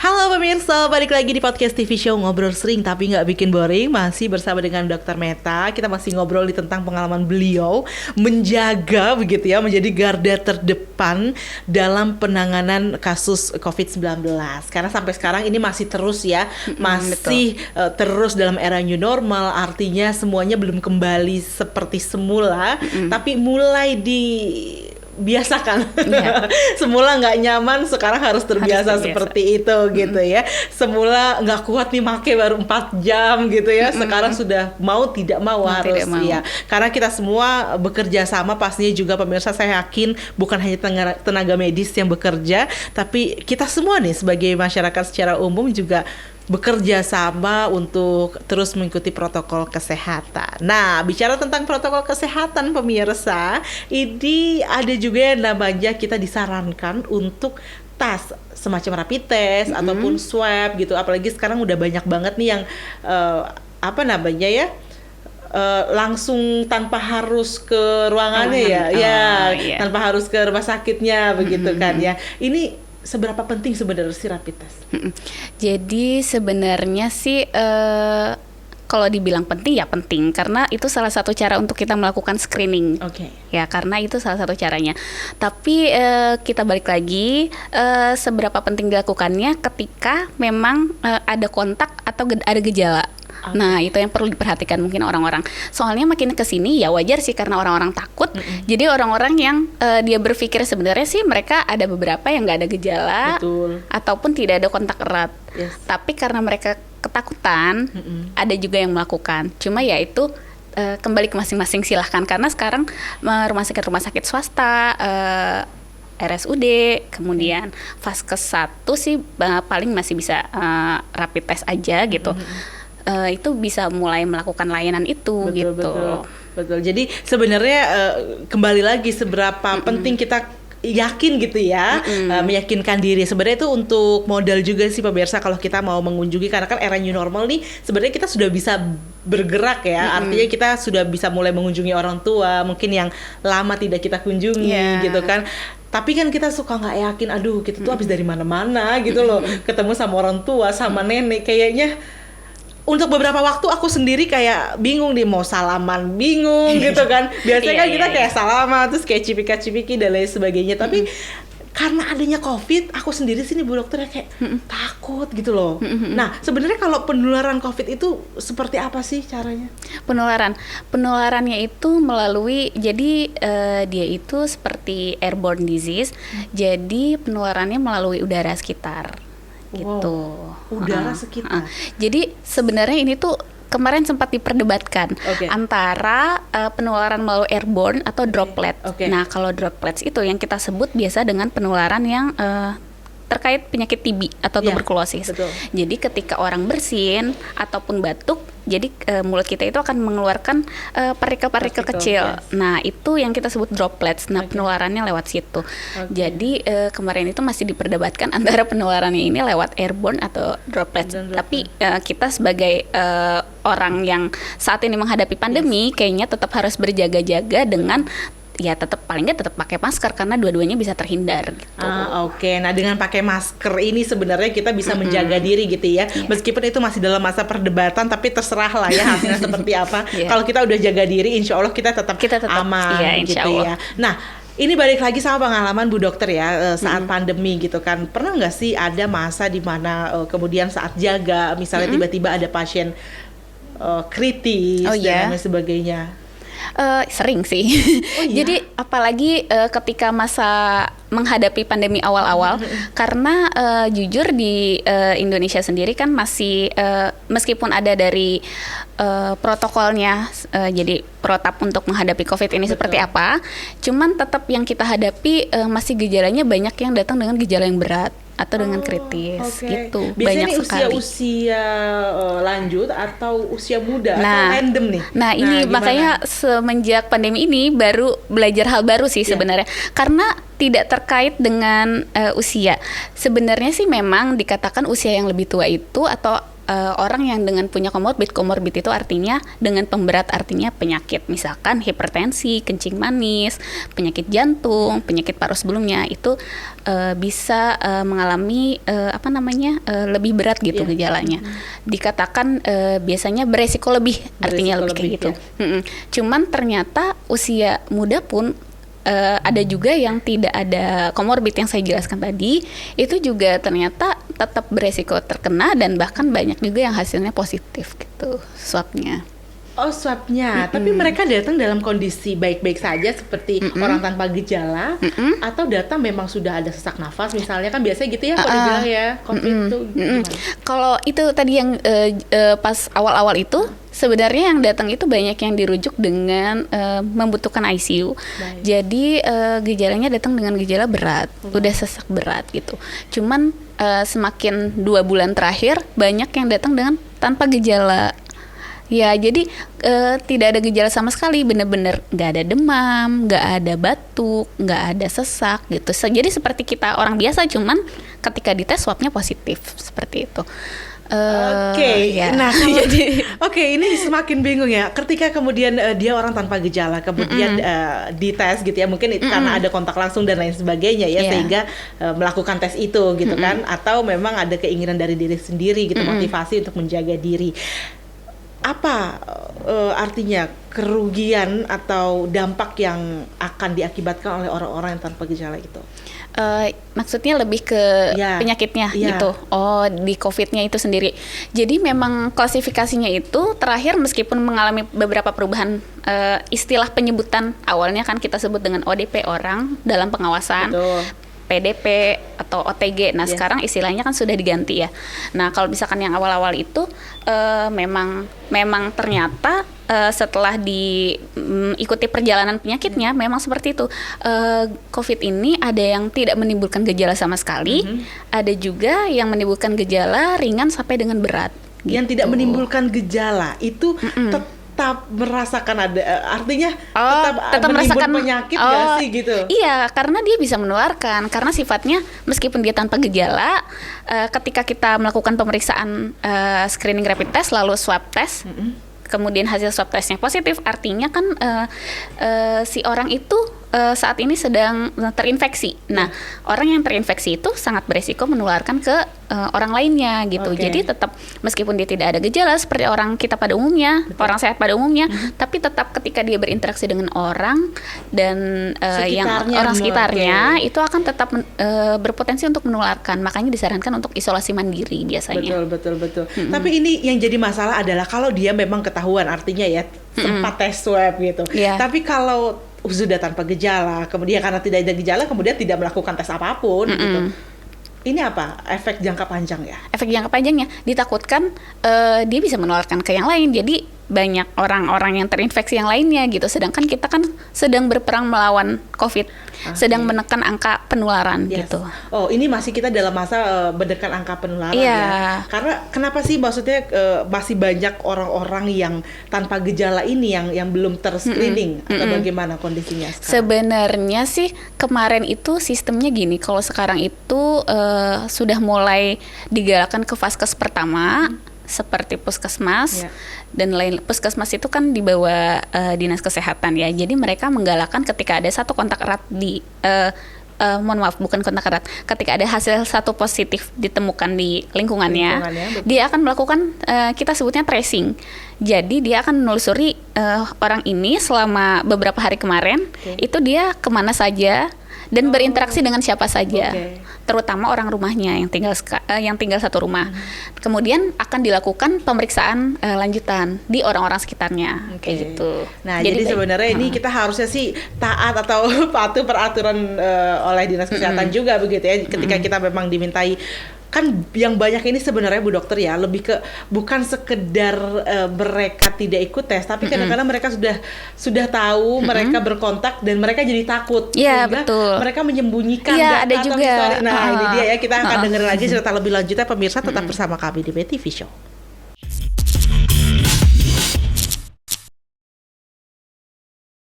Halo pemirsa, balik lagi di podcast TV show Ngobrol Sering Tapi Nggak Bikin Boring. Masih bersama dengan Dr. Meta. Kita masih ngobrol tentang pengalaman beliau menjaga begitu ya, menjadi garda terdepan dalam penanganan kasus COVID-19. Karena sampai sekarang ini masih terus ya, masih terus dalam era new normal. Artinya semuanya belum kembali seperti semula, tapi mulai biasakan. Semula nggak nyaman, sekarang harus terbiasa seperti itu gitu ya. Semula nggak kuat nih make baru 4 jam gitu ya. Sekarang sudah mau tidak mau harus ya. Karena kita semua bekerja sama, pastinya juga pemirsa, saya yakin bukan hanya tenaga medis yang bekerja, tapi kita semua nih sebagai masyarakat secara umum juga bekerja sama untuk terus mengikuti protokol kesehatan. Nah, bicara tentang protokol kesehatan pemirsa, ini ada juga yang namanya kita disarankan untuk tes semacam rapid test ataupun swab gitu. Apalagi sekarang udah banyak banget nih yang langsung tanpa harus ke ruangannya tanpa harus ke rumah sakitnya begitu kan ya. Ini seberapa penting sebenarnya si rapid test? Jadi sebenarnya sih kalau dibilang penting ya penting, karena itu salah satu cara untuk kita melakukan screening. Ya, karena itu salah satu caranya. Tapi kita balik lagi, seberapa penting dilakukannya ketika memang ada kontak atau ada gejala. Nah, itu yang perlu diperhatikan mungkin orang-orang. Soalnya makin kesini ya wajar sih karena orang-orang takut. Jadi orang-orang yang dia berpikir sebenarnya sih mereka ada beberapa yang nggak ada gejala, ataupun tidak ada kontak erat. Tapi karena mereka ketakutan, ada juga yang melakukan. Cuma ya itu kembali ke masing-masing, silahkan. Karena sekarang rumah sakit swasta, RSUD, kemudian Vaskes 1 sih paling masih bisa rapid test aja gitu. Itu bisa mulai melakukan layanan itu. Betul. Jadi sebenarnya kembali lagi seberapa penting kita yakin gitu ya, meyakinkan diri. Sebenarnya itu untuk modal juga sih pemirsa kalau kita mau mengunjungi, karena kan era new normal nih sebenarnya kita sudah bisa bergerak ya. Artinya kita sudah bisa mulai mengunjungi orang tua mungkin yang lama tidak kita kunjungi gitu kan. Tapi kan kita suka nggak yakin, aduh kita tuh habis dari mana-mana gitu loh, ketemu sama orang tua, sama nenek, kayaknya untuk beberapa waktu aku sendiri kayak bingung nih mau salaman, bingung gitu kan. Biasanya kan kita kayak salaman terus kayak cipika-cipiki dan lain sebagainya. Tapi karena adanya COVID, aku sendiri sini Bu Dokter kayak takut gitu loh. Nah, sebenarnya kalau penularan COVID itu seperti apa sih caranya? Penularannya itu melalui, jadi dia itu seperti airborne disease. Jadi penularannya melalui udara sekitar. Gitu. Udara sekitar. Jadi sebenarnya ini tuh kemarin sempat diperdebatkan antara penularan melalui airborne atau droplet. Nah, kalau droplets itu yang kita sebut biasa dengan penularan yang terkait penyakit TB atau tuberkulosis. Jadi ketika orang bersin ataupun batuk, jadi mulut kita itu akan mengeluarkan partikel-partikel kecil. Nah, itu yang kita sebut droplets. Nah, penularannya lewat situ. Jadi kemarin itu masih diperdebatkan antara penularannya ini lewat airborne atau droplets. Tapi kita sebagai orang yang saat ini menghadapi pandemi, kayaknya tetap harus berjaga-jaga dengan ya paling nggak tetap pakai masker, karena dua-duanya bisa terhindar gitu. Nah, dengan pakai masker ini sebenarnya kita bisa menjaga diri gitu ya. Meskipun itu masih dalam masa perdebatan, tapi terserah lah ya hasilnya seperti apa. Kalau kita udah jaga diri, insya Allah kita tetap aman gitu ya. Nah, ini balik lagi sama pengalaman Bu Dokter ya, saat pandemi gitu kan. Pernah nggak sih ada masa di mana kemudian saat jaga, misalnya tiba-tiba ada pasien kritis dan lain sebagainya? Sering sih. Jadi apalagi ketika masa menghadapi pandemi awal-awal, karena jujur di Indonesia sendiri kan masih meskipun ada dari protokolnya, jadi protap untuk menghadapi COVID ini seperti apa, cuman tetap yang kita hadapi masih gejalanya banyak yang datang dengan gejala yang berat atau dengan kritis gitu. Biasanya banyak sekali. Usia lanjut atau usia muda atau random nih. Nah, ini makanya semenjak pandemi ini baru belajar hal baru sih sebenarnya. Karena tidak terkait dengan usia. Sebenarnya sih memang dikatakan usia yang lebih tua itu atau orang yang dengan punya komorbid itu artinya dengan pemberat, artinya penyakit misalkan hipertensi, kencing manis, penyakit jantung, penyakit paru sebelumnya itu bisa mengalami lebih berat gitu gejalanya. Dikatakan biasanya beresiko lebih, artinya lebih kayak gitu. Ya. Cuman ternyata usia muda pun ada juga yang tidak ada komorbid yang saya jelaskan tadi, itu juga ternyata tetap beresiko terkena dan bahkan banyak juga yang hasilnya positif gitu swabnya. Oh, swabnya. Tapi mereka datang dalam kondisi baik-baik saja seperti orang tanpa gejala, atau datang memang sudah ada sesak nafas misalnya, kan biasanya gitu ya kalau dibilang ya COVID itu. Kalau itu tadi yang pas awal-awal itu sebenarnya yang datang itu banyak yang dirujuk dengan membutuhkan ICU. Baik. Jadi gejalanya datang dengan gejala berat, udah sesak berat gitu. Cuman semakin 2 bulan terakhir banyak yang datang dengan tanpa gejala. Ya, jadi tidak ada gejala sama sekali, benar-benar nggak ada demam, nggak ada batuk, nggak ada sesak gitu. Jadi seperti kita orang biasa, cuman ketika dites swabnya positif seperti itu. Ya. Nah, ini semakin bingung ya. Ketika kemudian dia orang tanpa gejala, kemudian dites gitu ya, mungkin karena ada kontak langsung dan lain sebagainya ya, sehingga melakukan tes itu gitu kan, atau memang ada keinginan dari diri sendiri gitu, motivasi untuk menjaga diri. Apa artinya kerugian atau dampak yang akan diakibatkan oleh orang-orang yang tanpa gejala itu? Maksudnya lebih ke penyakitnya gitu. Oh, di COVID-nya itu sendiri. Jadi memang klasifikasinya itu terakhir meskipun mengalami beberapa perubahan, istilah penyebutan awalnya kan kita sebut dengan ODP, orang dalam pengawasan. Betul. PDP atau OTG. Nah, sekarang istilahnya kan sudah diganti ya. Nah, kalau misalkan yang awal-awal itu memang ternyata setelah diikuti perjalanan penyakitnya memang seperti itu. COVID ini ada yang tidak menimbulkan gejala sama sekali, ada juga yang menimbulkan gejala ringan sampai dengan berat. Yang tidak menimbulkan gejala itu tetap merasakan ada, artinya tetap merasakan penyakit nggak sih gitu? Iya, karena dia bisa menularkan, karena sifatnya meskipun dia tanpa gejala, ketika kita melakukan pemeriksaan screening rapid test lalu swab test, kemudian hasil swab testnya positif, artinya kan si orang itu saat ini sedang terinfeksi. Nah, orang yang terinfeksi itu sangat beresiko menularkan ke orang lainnya gitu. Jadi tetap meskipun dia tidak ada gejala seperti orang kita pada umumnya, orang sehat pada umumnya, tapi tetap ketika dia berinteraksi dengan orang dan yang orang sekitarnya itu akan tetap berpotensi untuk menularkan. Makanya disarankan untuk isolasi mandiri biasanya. Betul. Tapi ini yang jadi masalah adalah kalau dia memang ketahuan, artinya ya sempat tes swab gitu. Tapi kalau sudah tanpa gejala, kemudian karena tidak ada gejala, kemudian tidak melakukan tes apapun gitu. Ini apa? Efek jangka panjang ya? Efek jangka panjangnya ditakutkan dia bisa menularkan ke yang lain. Jadi banyak orang-orang yang terinfeksi yang lainnya gitu. Sedangkan kita kan sedang berperang melawan COVID, sedang menekan angka penularan gitu. Oh, ini masih kita dalam masa menekan angka penularan ya. Karena kenapa sih maksudnya masih banyak orang-orang yang tanpa gejala ini yang belum terscreening atau bagaimana kondisinya sekarang? Sebenarnya sih kemarin itu sistemnya gini. Kalau sekarang itu sudah mulai digalakkan ke vaskes pertama, seperti puskesmas dan lain. Puskesmas itu kan di bawah dinas kesehatan ya. Jadi mereka menggalakkan ketika ada satu kontak erat di mohon maaf, bukan kontak erat. Ketika ada hasil satu positif ditemukan di lingkungannya dia akan melakukan kita sebutnya tracing. Jadi dia akan menelusuri orang ini selama beberapa hari kemarin itu dia kemana saja dan berinteraksi dengan siapa saja, terutama orang rumahnya yang tinggal satu rumah. Kemudian akan dilakukan pemeriksaan lanjutan di orang-orang sekitarnya, kayak gitu. Nah, jadi sebenarnya ini kita harusnya sih taat atau patuh peraturan oleh dinas kesehatan juga begitu ya. Ketika kita memang dimintai, kan yang banyak ini sebenarnya Bu Dokter ya, lebih ke bukan sekedar mereka tidak ikut tes, tapi kadang-kadang mereka sudah tahu mereka berkontak dan mereka jadi takut, sehingga mereka menyembunyikan data ada juga. Nah, ini dia ya, kita akan dengerin lagi cerita lebih lanjutnya pemirsa, tetap bersama kami di BTV Show.